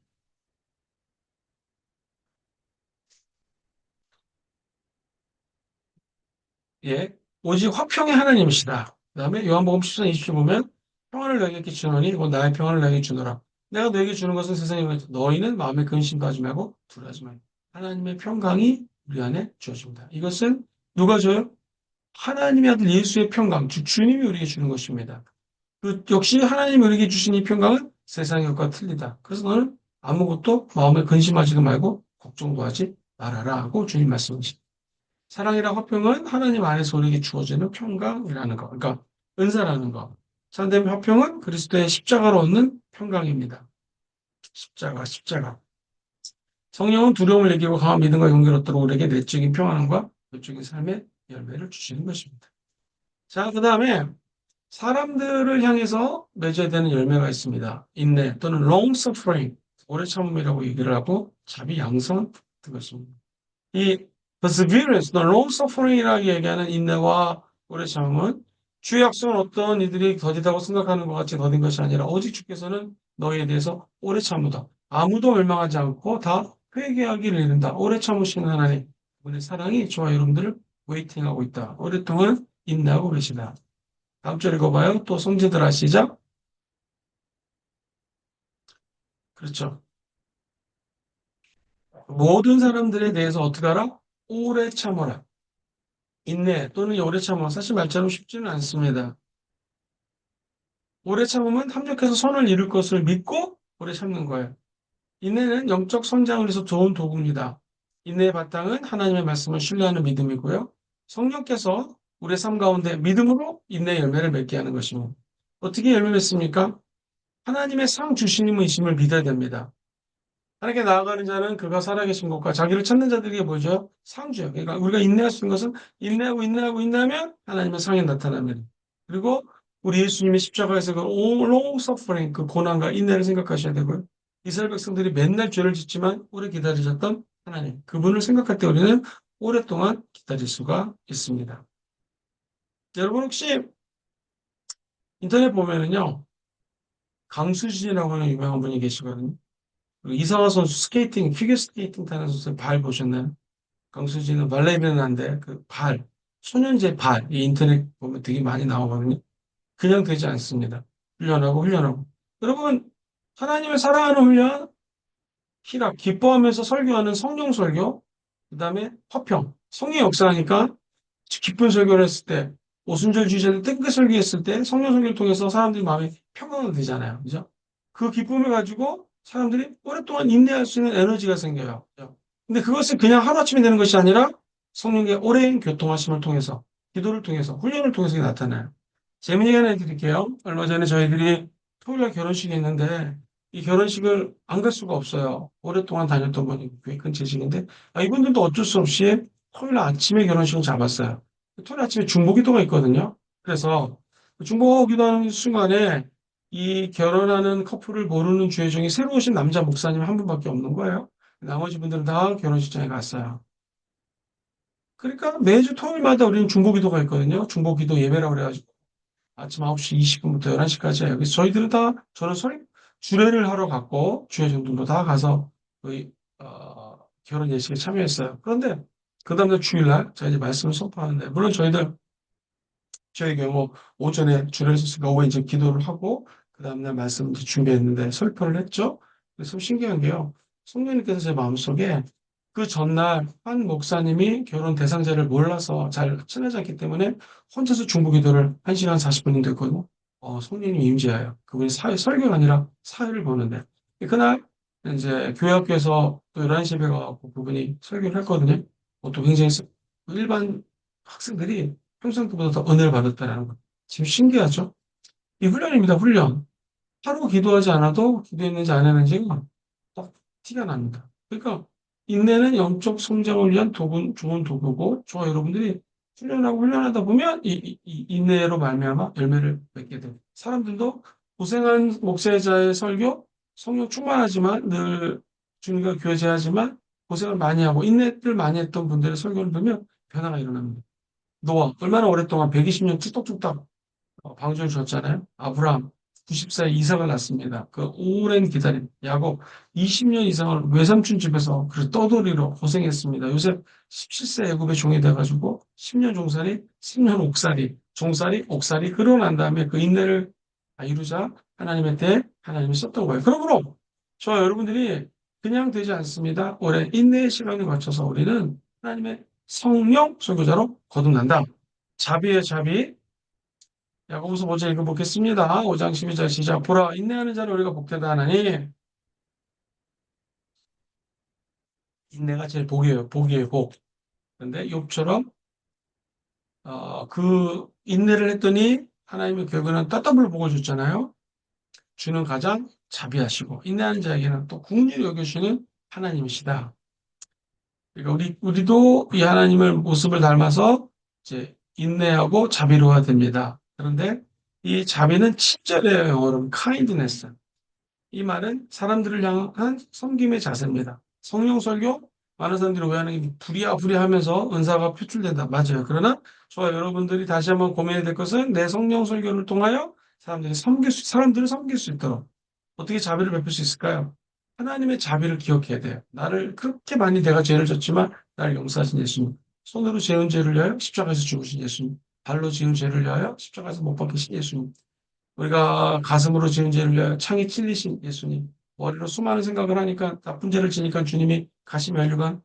예, 오직 화평의 하나님이시다. 그다음에 요한복음 14장 20절 보면 평안을 너에게 주노니 이건 나의 평안을 너에게 주노라. 내가 너에게 주는 것은 세상에 너희는 마음에 근심도 하지 말고 두려워하지 말고 하나님의 평강이 우리 안에 주어집니다. 이것은 누가 줘요? 하나님의 아들 예수의 평강, 주님이 우리에게 주는 것입니다. 그 역시 하나님이 우리에게 주신 이 평강은 세상의 것과 틀리다. 그래서 너는 아무것도 마음에 근심하지도 말고 걱정도 하지 말아라 하고 주님 말씀하십니다. 사랑이랑 화평은 하나님 안에서 우리에게 주어지는 평강이라는 거. 그러니까 은사라는 거. 상대의 화평은 그리스도의 십자가로 얻는 평강입니다. 십자가. 성령은 두려움을 이기고 강한 믿음과 용기를 얻도록 우리에게 내적인 평안과 외적인 삶의 열매를 주시는 것입니다. 자, 그 다음에 사람들을 향해서 맺어야 되는 열매가 있습니다. 인내 또는 long suffering, 오래 참음이라고 얘기를 하고 자비 양선 같은 것입니다. 이 perseverance, 또 long suffering이라고 얘기하는 인내와 오래 참음은 주의 약속은 어떤 이들이 더디다고 생각하는 것 같이 더딘 것이 아니라 오직 주께서는 너희에 대해서 오래 참으다. 아무도 멸망하지 않고 다 회개하기를 이른다. 오래 참으시는 하나님, 그분의 사랑이 저와 여러분들을 웨이팅하고 있다. 오랫동안 인내하고 계시다. 다음 절 읽어봐요. 또 성지들아 시작. 그렇죠. 모든 사람들에 대해서 어떻게 하라? 오래 참아라. 인내 또는 오래 참아 사실 말처럼 쉽지는 않습니다. 오래 참으면 합력해서 선을 이룰 것을 믿고 오래 참는 거예요. 인내는 영적 성장을 위해서 좋은 도구입니다. 인내의 바탕은 하나님의 말씀을 신뢰하는 믿음이고요. 성령께서 우리의 삶 가운데 믿음으로 인내의 열매를 맺게 하는 것입니다. 어떻게 열매 맺습니까? 하나님의 상 주시님의 이심을 믿어야 됩니다. 하나님께 나아가는 자는 그가 살아계신 것과 자기를 찾는 자들에게 보여줘요. 상주예요. 그러니까 우리가 인내할 수 있는 것은 인내하면 하나님의 상이 나타납니다. 그리고 우리 예수님의 십자가에서 그 long suffering, 그 고난과 인내를 생각하셔야 되고요. 이스라엘 백성들이 맨날 죄를 짓지만 오래 기다리셨던 하나님, 그분을 생각할 때 우리는 오랫동안 기다릴 수가 있습니다. 여러분 혹시 인터넷 보면은요, 강수진이라고 하는 유명한 분이 계시거든요. 그리고 이상화 선수 스케이팅, 피겨 스케이팅 타는 선수의 발 보셨나요? 강수진은 발레리나인데 그 발, 소년제 발, 이 인터넷 보면 되게 많이 나오거든요. 그냥 되지 않습니다. 훈련하고. 여러분, 하나님을 사랑하는 훈련, 희락, 기뻐하면서 설교하는 성령 설교, 그 다음에 화평, 성령 역사하니까 기쁜 설교를 했을 때, 오순절 주일날 뜨겁게 설교했을 때 성령 설교를 통해서 사람들이 마음이 평안이 되잖아요. 그죠? 그 기쁨을 가지고 사람들이 오랫동안 인내할 수 있는 에너지가 생겨요. 그죠? 근데 그것은 그냥 하루아침에 되는 것이 아니라 성령의 오랜 교통하심을 통해서, 기도를 통해서, 훈련을 통해서 나타나요. 재미있게 하나 드릴게요. 얼마 전에 저희들이 토요일날 결혼식이 있는데 이 결혼식을 안 갈 수가 없어요. 오랫동안 다녔던 분이 교회 근처식인데 이분들도 어쩔 수 없이 토요일 아침에 결혼식을 잡았어요. 토요일 아침에 중보기도가 있거든요. 그래서 중보기도하는 순간에 이 결혼하는 커플을 모르는 주의 종이 새로 오신 남자 목사님 한 분밖에 없는 거예요. 나머지 분들은 다 결혼식장에 갔어요. 그러니까 매주 토요일마다 우리는 중보기도가 있거든요. 중보기도 예배라고 그래가지고 아침 9시 20분부터 11시까지 해요. 그래서 저희들은 다, 저는 주례를 하러 갔고, 주의 정들도 다 가서, 그, 결혼 예식에 참여했어요. 그런데 그 다음날 주일날 제가 이제 말씀을 선포하는데, 물론 저희 경우 오전에 주례를 했으니까 오후에 이제 기도를 하고 그 다음날 말씀 이제 준비했는데 설교를 했죠. 그래서 좀 신기한 게요. 성령님께서 제 마음속에 그 전날 한 목사님이 결혼 대상자를 몰라서 잘 친하지 않기 때문에 혼자서 중보기도를 1시간 40분 정도 했거든요. 성령님이 임재하여 그분이 설교가 아니라 사회를 보는데 그날 이제 교회 학교에서 또 11시에 가고 그분이 설교를 했거든요. 또 굉장히 일반 학생들이 평상 때보다 더 은혜를 받았다는 거. 지금 신기하죠? 이 훈련입니다, 훈련. 하루 기도하지 않아도 기도했는지 안 했는지가 딱 티가 납니다. 그러니까 인내는 영적 성장을 위한 좋은 도구고, 저와 여러분들이 훈련하고 훈련하다 보면 이 인내로 말미암아 열매를 맺게 돼요. 사람들도 고생한 목회자의 설교, 성령 충만하지만 늘 주님과 교제하지만 고생을 많이 하고 인내를 많이 했던 분들의 설교를 들으면 변화가 일어납니다. 노아 얼마나 오랫동안 120년 뚝딱뚝딱 방주를 줬잖아요. 아브라함 90세에 이삭을 낳습니다. 그 오랜 기다림. 야곱 20년 이상을 외삼촌 집에서 그 떠돌이로 고생했습니다. 요셉 17세 애굽의 종이 돼가지고 10년 종살이, 10년 옥살이, 종살이, 옥살이 그러고 난 다음에 그 인내를 이루자 하나님의 때 하나님이 썼던 거예요. 그러므로 저와 여러분들이 그냥 되지 않습니다. 오랜 인내의 시간을 거쳐서 우리는 하나님의 성령 선교자로 거듭난다. 자비의 자비, 야고보서 5장 읽어보겠습니다. 5장 12절 시작. 보라, 인내하는 자를 우리가 복되다 하나니, 인내가 제일 복이에요. 복이에요, 복. 그런데 욥처럼, 그 인내를 했더니 하나님의 결국에는 따따블로 복을 줬잖아요. 주는 가장 자비하시고, 인내하는 자에게는 또 긍휼히 여겨주시는 하나님이시다. 그러니까 우리도 이 하나님의 모습을 닮아서 이제 인내하고 자비로워야 됩니다. 그런데 이 자비는 친절해요, 영어로는 kindness. 이 말은 사람들을 향한 섬김의 자세입니다. 성령 설교 많은 사람들이 오해하는 게 부랴부랴 하면서 은사가 표출된다. 맞아요. 그러나 저와 여러분들이 다시 한번 고민해야 될 것은 내 성령 설교를 통하여 사람들을 섬길 수 있도록 어떻게 자비를 베풀 수 있을까요? 하나님의 자비를 기억해야 돼요. 나를 그렇게 많이 내가 죄를 졌지만 나를 용서하신 예수님. 손으로 지은 죄를 위하여 십자가에서 죽으신 예수님. 발로 지은 죄를 위하여 십자가에서 못 박히신 예수님. 우리가 가슴으로 지은 죄를 위하여 창에 찔리신 예수님, 머리로 수많은 생각을 하니까 나쁜 죄를 지니까 주님이 가시 면류관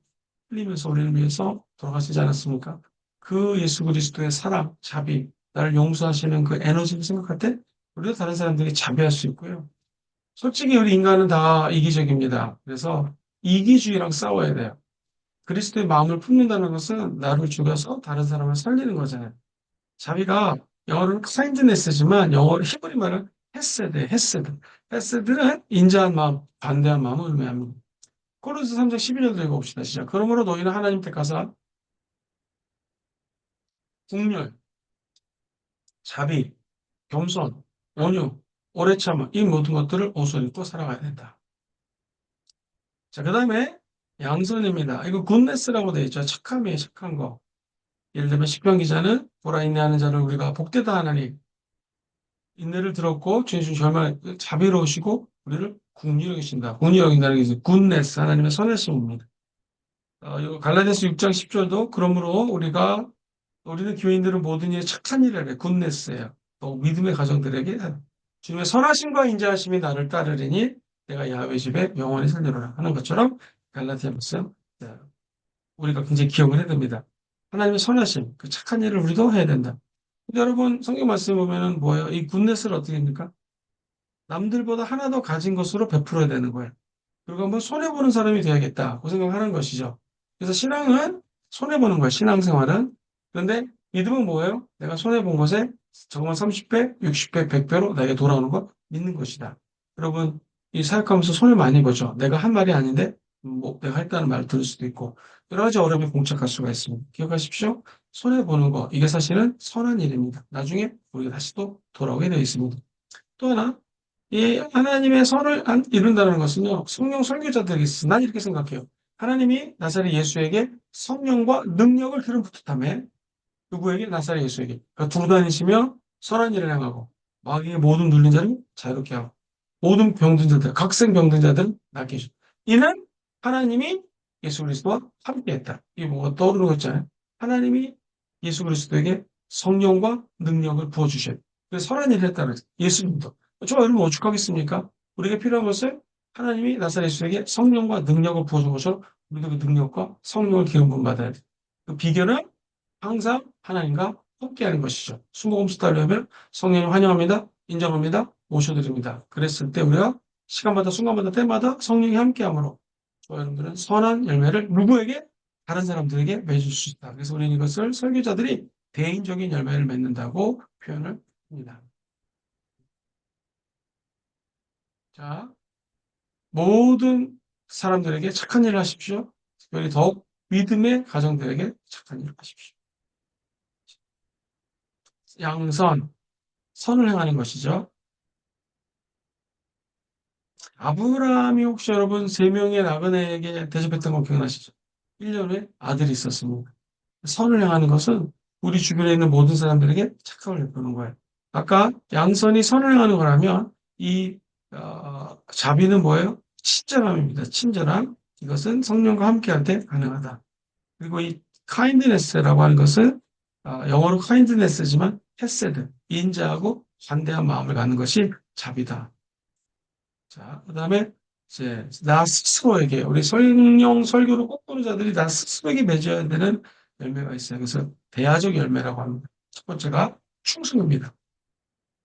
흘리면서 우리를 위해서 돌아가시지 않았습니까? 그 예수 그리스도의 사랑, 자비, 나를 용서하시는 그 에너지를 생각할 때 우리도 다른 사람들이 자비할 수 있고요. 솔직히 우리 인간은 다 이기적입니다. 그래서 이기주의랑 싸워야 돼요. 그리스도의 마음을 품는다는 것은 나를 죽여서 다른 사람을 살리는 거잖아요. 자비가 영어로는 kindness지만 영어로 히브리 말은 헤세드, 헤세드. 헤세드는 인자한 마음, 반대한 마음을 의미합니다. 고린도서 3장 12절도 읽어봅시다. 시작. 그러므로 너희는 하나님 택하사 국률, 자비, 겸손, 온유, 오래 참음 이 모든 것들을 옷을 입고 살아가야 된다. 자, 그 다음에 양선입니다. 이거 굿네스라고 되어 있죠. 착함이에요, 착한 거. 예를 들면 시편 기자는 보라 인내하는 자를 우리가 복되다 하나니 인내를 들었고 주님 정말 자비로우시고 우리를 긍휼히 여기신다. 긍휼히 여긴다는 게 이제 굿네스 하나님의 선하심입니다. 이거 갈라디아서 6장 10절도 그러므로 우리는 교인들은 모든 일에 착한 일을 해. 굿네스예요. 또 믿음의 가정들에게 주님의 선하심과 인자하심이 나를 따르리니 내가 야훼 집에 영원히 살리로라 하는 것처럼 갈라디아 말씀 우리가 굉장히 기억을 해야 됩니다. 하나님의 선하심, 그 착한 일을 우리도 해야 된다. 근데 여러분 성경 말씀 보면은 뭐예요? 이 굿네스를 어떻게 합니까? 남들보다 하나 더 가진 것으로 베풀어야 되는 거예요. 그리고 한번 손해보는 사람이 돼야겠다. 그 생각을 하는 것이죠. 그래서 신앙은 손해보는 거예요. 신앙생활은. 그런데 믿음은 뭐예요? 내가 손해본 것에 정말 30배, 60배, 100배로 나에게 돌아오는 거 믿는 것이다. 여러분, 이 사역하면서 손해 많이 보죠. 내가 한 말이 아닌데, 뭐, 내가 했다는 말을 들을 수도 있고, 여러 가지 어려움에 봉착할 수가 있습니다. 기억하십시오. 손해보는 거, 이게 사실은 선한 일입니다. 나중에 우리가 다시 또 돌아오게 되어 있습니다. 또 하나, 이 하나님의 선을 이룬다는 것은요, 성령 설교자들이 있어. 난 이렇게 생각해요. 하나님이 나사렛 예수에게 성령과 능력을 들은 부탁함에 누구에게? 나사렛 예수에게. 그러니까 두루 다니시며 선한 일을 행하고 마귀의 모든 눌린 자를 자유롭게 하고 모든 병든 자들, 각생 병든 자들은 낫게 해주고 이는 하나님이 예수 그리스도와 함께했다. 이게 뭐가 떠오르는 거 있잖아요. 하나님이 예수 그리스도에게 성령과 능력을 부어주셔요. 그래서 선한 일을 했다는 거예요. 예수님도. 저 여러분 오죽하겠습니까? 우리에게 필요한 것을 하나님이 나사렛 예수에게 성령과 능력을 부어준 것처럼 우리도 그 능력과 성령을 기름 부음 받아야 돼요. 그 비결은 항상 하나님과 함께하는 것이죠. 순복음수 따르려면 성령님 환영합니다. 인정합니다. 모셔드립니다. 그랬을 때 우리가 시간마다 순간마다 때마다 성령이 함께함으로 저와 여러분들은 선한 열매를 누구에게? 다른 사람들에게 맺을 수 있다. 그래서 우리는 이것을 설교자들이 대인적인 열매를 맺는다고 표현을 합니다. 자, 모든 사람들에게 착한 일을 하십시오. 특별히 더욱 믿음의 가정들에게 착한 일을 하십시오. 양선, 선을 행하는 것이죠. 아브라함이 혹시 여러분 세 명의 나그네에게 대접했던 거 기억나시죠? 1년 후에 아들이 있었습니다. 선을 행하는 것은 우리 주변에 있는 모든 사람들에게 착함을 베푸는 거예요. 아까 양선이 선을 행하는 거라면 이 자비는 뭐예요? 친절함입니다. 친절함. 이것은 성령과 함께할 때 가능하다. 그리고 이 kindness라고 하는 것은 영어로 kindness지만 헤세드, 인자하고 관대한 마음을 갖는 것이 자비다. 자, 그다음에 이제 나 스스로에게 우리 성령 설교를 꿈꾸는 자들이 나 스스로에게 맺어야 되는 열매가 있어요. 그래서 대야적 열매라고 합니다. 첫 번째가 충성입니다.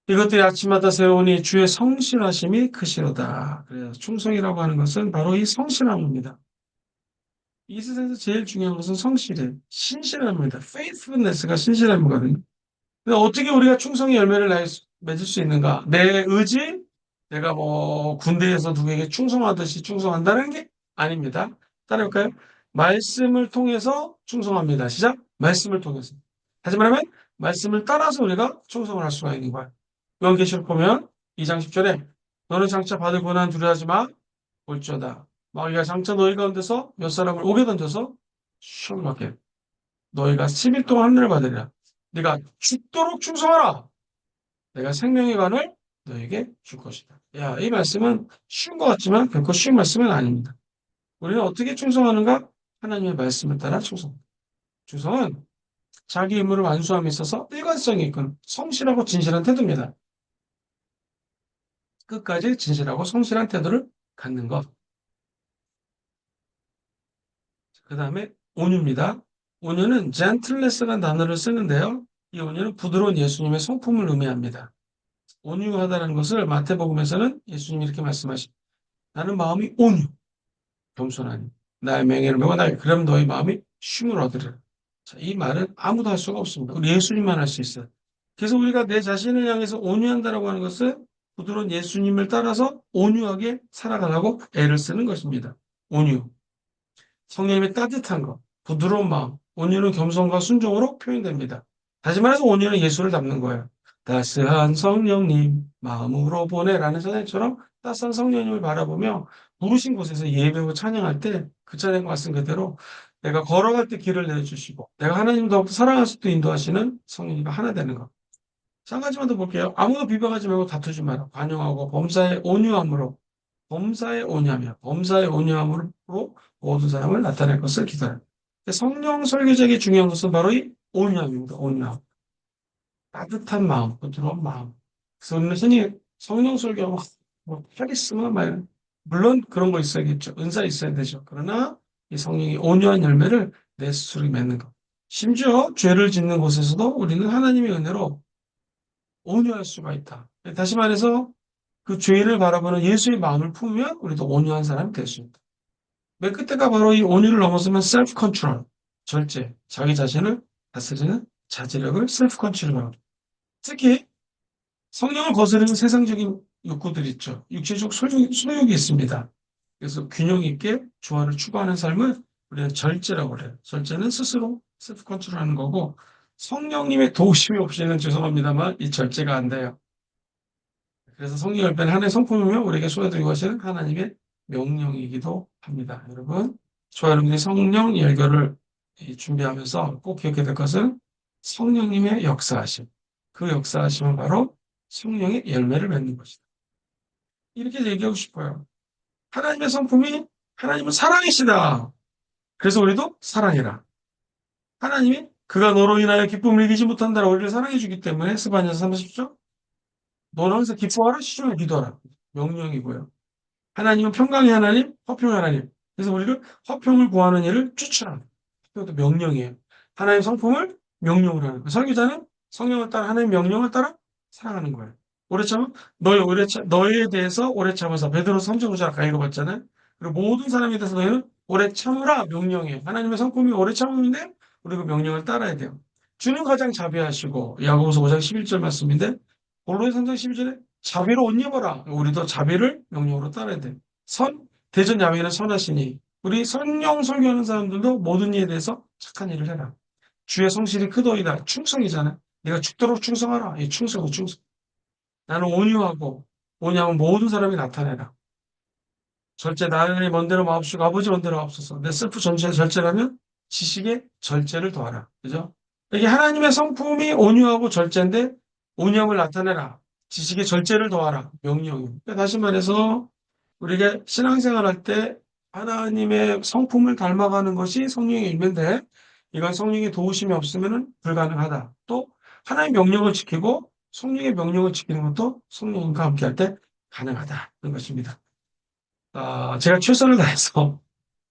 이것들이 아침마다 새로우니 주의 성실하심이 크시로다. 그래서 충성이라고 하는 것은 바로 이 성실함입니다. 이 세상에서 제일 중요한 것은 성실해, 신실함입니다. faithfulness가 신실함이거든요. 근데 어떻게 우리가 충성의 열매를 맺을 수 있는가? 내 의지, 내가 뭐 군대에서 누구에게 충성하듯이 충성한다는 게 아닙니다. 따라할까요? 말씀을 통해서 충성합니다. 시작. 말씀을 통해서. 다시 말하면 말씀을 따라서 우리가 충성을 할 수가 있는 거예요. 요한계시록 보면 2장 10절에 너는 장차 받을 고난 두려워하지 마. 볼지어다. 마귀가 장차 너희 가운데서 몇 사람을 옥에 던져서 시험을 받게 너희가 10일 동안 한뇌를 받으리라. 네가 죽도록 충성하라. 내가 생명의 관을 너에게 줄 것이다. 야, 이 말씀은 쉬운 것 같지만 결코 쉬운 말씀은 아닙니다. 우리는 어떻게 충성하는가? 하나님의 말씀을 따라 충성. 충성은 자기 의무를 완수함에 있어서 일관성이 있고 성실하고 진실한 태도입니다. 끝까지 진실하고 성실한 태도를 갖는 것. 그 다음에 온유입니다. 온유는 gentleness라는 단어를 쓰는데요. 이 온유는 부드러운 예수님의 성품을 의미합니다. 온유하다는 것을 마태복음에서는 예수님이 이렇게 말씀하십니다. 나는 마음이 온유, 겸손하니 나의 명예를 메고 나의 그럼 너희 마음이 쉼을 얻으리라. 자, 이 말은 아무도 할 수가 없습니다. 우리 예수님만 할 수 있어요. 그래서 우리가 내 자신을 향해서 온유한다라고 하는 것은 부드러운 예수님을 따라서 온유하게 살아가려고 애를 쓰는 것입니다. 온유. 성령님의 따뜻한 것, 부드러운 마음, 온유는 겸손과 순종으로 표현됩니다. 다시 말해서 온유는 예수를 담는 거예요. 따스한 성령님 마음으로 보내라는 찬양처럼 따스한 성령님을 바라보며 부르신 곳에서 예배하고 찬양할 때 그 찬양 말씀 그대로 내가 걸어갈 때 길을 내주시고 내가 하나님 더 사랑할 수도 인도하시는 성령님과 하나 되는 것. 자, 한 가지만 더 볼게요. 아무도 비방하지 말고 다투지 마라. 관용하고 범사의 온유함으로 범사의 온유함이야. 범사의 온유함으로 모든 사람을 나타낼 것을 기다려. 성령 설교적인 중요한 것은 바로 이 온유함입니다. 온유함. 따뜻한 마음, 부드러운 마음. 그래서 우리는 흔히 성령 설교하고 뭐 카리스마 말 물론 그런 거 있어야겠죠. 은사 있어야 되죠. 그러나 이 성령이 온유한 열매를 내 스스로 맺는 것. 심지어 죄를 짓는 곳에서도 우리는 하나님의 은혜로 온유할 수가 있다. 다시 말해서 그 죄인을 바라보는 예수의 마음을 품으면 우리도 온유한 사람이 될 수 있다. 맨 끝에가 바로 이 온유를 넘어서면 셀프 컨트롤, 절제, 자기 자신을 다스리는 자제력을 셀프 컨트롤하고 특히 성령을 거스르는 세상적인 욕구들이 있죠. 육체적 소욕이 있습니다. 그래서 균형 있게 조화를 추구하는 삶을 우리는 절제라고 그래요. 절제는 스스로 셀프 컨트롤하는 거고 성령님의 도우심이 없이는 죄송합니다만 이 절제가 안 돼요. 그래서 성령 열매는 하나의 성품이며 우리에게 소개된 것은 하나님의 명령이기도 합니다. 여러분, 저와 여러분이 성령 열교를 준비하면서 꼭 기억해야 될 것은 성령님의 역사하심. 그 역사하심은 바로 성령의 열매를 맺는 것이다. 이렇게 얘기하고 싶어요. 하나님의 성품이 하나님은 사랑이시다. 그래서 우리도 사랑해라. 하나님이 그가 너로 인하여 기쁨을 이기지 못한다라 우리를 사랑해 주기 때문에 스바냐서 30章너는 항상 기뻐하라 시종에 기도하라. 명령이고요. 하나님은 평강의 하나님, 화평의 하나님. 그래서 우리를 화평을 구하는 일을 추천합니다. 이것도 명령이에요. 하나님의 성품을 명령으로 하는 거예요. 설교자는 성령을 따라 하나님의 명령을 따라 살아가는 거예요. 오래 참은 너희에 대해서 오래 참으사 베드로 3장 아까 읽어봤잖아요. 그리고 모든 사람에 대해서 너희는 오래 참으라 명령이에요. 하나님의 성품이 오래 참음인데 우리 그 명령을 따라야 돼요. 주는 가장 자비하시고 야고보서 5장 11절 말씀인데 본로의 3장 12절에 자비로 옷 입어라. 우리도 자비를 명령으로 따라야 돼. 대전 야외는 선하시니 우리 성령 설교하는 사람들도 모든 일에 대해서 착한 일을 해라. 주의 성실이 크도이다. 충성이잖아. 네가 죽도록 충성하라. 이 충성은 충성. 나는 온유하고 뭐냐면 모든 사람이 나타내라. 절제 나의 먼데로 마옵시고 아버지 먼데로 마옵소서. 내 셀프 전체 절제라면 지식의 절제를 더하라. 그죠? 이게 하나님의 성품이 온유하고 절제인데 온유함을 나타내라. 지식의 절제를 더하라. 명령입니다. 그러니까 다시 말해서 우리가 신앙생활 할 때 하나님의 성품을 닮아가는 것이 성령의 일인데 이건 성령의 도우심이 없으면 불가능하다. 또 하나님의 명령을 지키고 성령의 명령을 지키는 것도 성령과 함께 할 때 가능하다. 그런 것입니다. 제가 최선을 다해서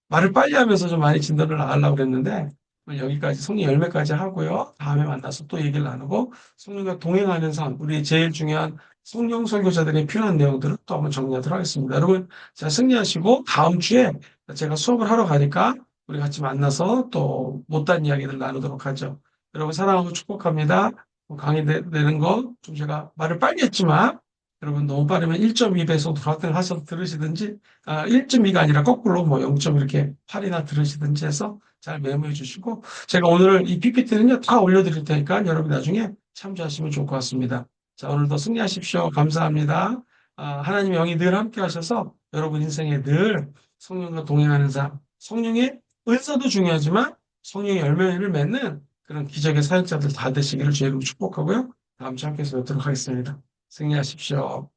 말을 빨리 하면서 좀 많이 진도를 나가려고 그랬는데 오늘 여기까지 성령 열매까지 하고요. 다음에 만나서 또 얘기를 나누고 성령과 동행하는 삶, 우리 제일 중요한 성령 설교자들이 필요한 내용들을 또 한번 정리하도록 하겠습니다. 여러분, 자, 승리하시고 다음 주에 제가 수업을 하러 가니까 우리 같이 만나서 또 못다한 이야기들 나누도록 하죠. 여러분 사랑하고 축복합니다. 강의되는 거 좀 제가 말을 빨리 했지만 여러분 너무 빠르면 1.2배속 하셔서 들으시든지 1.2가 아니라 거꾸로 뭐 0. 이렇게 8이나 들으시든지 해서 잘 메모해 주시고 제가 오늘 이 PPT는요 다 올려드릴 테니까 여러분 나중에 참조하시면 좋을 것 같습니다. 자, 오늘도 승리하십시오. 감사합니다. 하나님의 영이 늘 함께 하셔서 여러분 인생에 늘 성령과 동행하는 삶, 성령의 은사도 중요하지만 성령의 열매를 맺는 그런 기적의 사역자들 다 되시기를 주의 이름으로 축복하고요. 다음 주에 함께 뵙도록 하겠습니다. 승리하십시오.